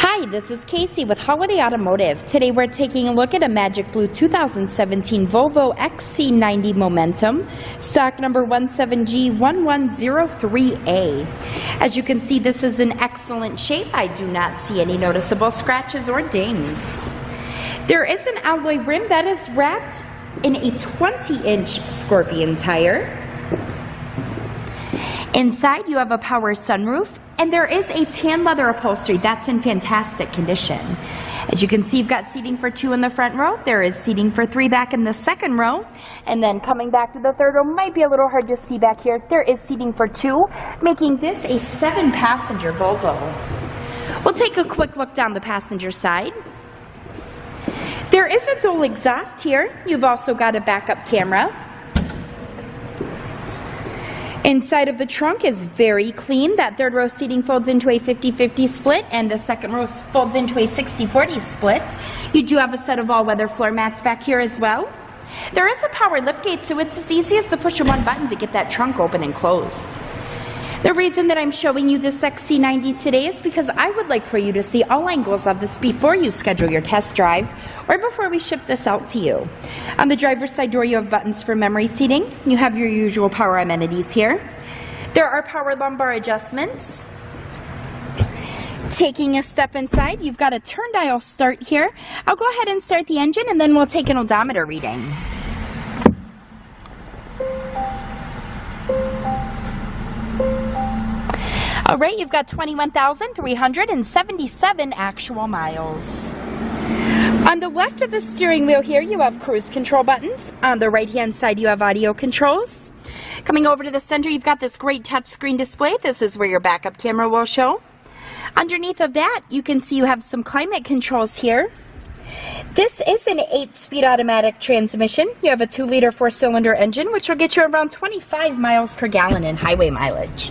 Hi, this is Casey with Holiday Automotive. Today we're taking a look at a Magic Blue 2017 Volvo XC90 Momentum, stock number 17G1103A. As you can see, this is in excellent shape. I do not see any noticeable scratches or dings. There is an alloy rim that is wrapped in a 20-inch Scorpion tire. Inside you have a power sunroof, and there is a tan leather upholstery that's in fantastic condition. As you can see, you've got seating for 2 in the front row. There is seating for 3 back in the second row. And then coming back to the third row, might be a little hard to see back here. There is seating for 2, making this a 7-passenger Volvo. We'll take a quick look down the passenger side. There is a dual exhaust here. You've also got a backup camera. Inside of the trunk is very clean. That third row seating folds into a 50-50 split, and the second row folds into a 60-40 split. You do have a set of all-weather floor mats back here as well. There is a power liftgate, so it's as easy as the push of one button to get that trunk open and closed. The reason that I'm showing you this XC90 today is because I would like for you to see all angles of this before you schedule your test drive or before we ship this out to you. On the driver's side door, you have buttons for memory seating. You have your usual power amenities here. There are power lumbar adjustments. Taking a step inside, you've got a turn dial start here. I'll go ahead and start the engine and then we'll take an odometer reading. All right, you've got 21,377 actual miles. On the left of the steering wheel here, you have cruise control buttons. On the right-hand side, you have audio controls. Coming over to the center, you've got this great touchscreen display. This is where your backup camera will show. Underneath of that, you can see you have some climate controls here. This is an 8-speed automatic transmission. You have a 2-liter 4-cylinder engine, which will get you around 25 miles per gallon in highway mileage.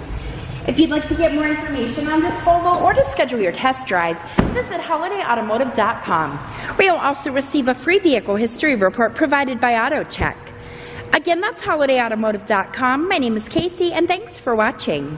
If you'd like to get more information on this Volvo or to schedule your test drive, visit holidayautomotive.com, where you'll also receive a free vehicle history report provided by AutoCheck. Again, that's holidayautomotive.com. My name is Casey, and thanks for watching.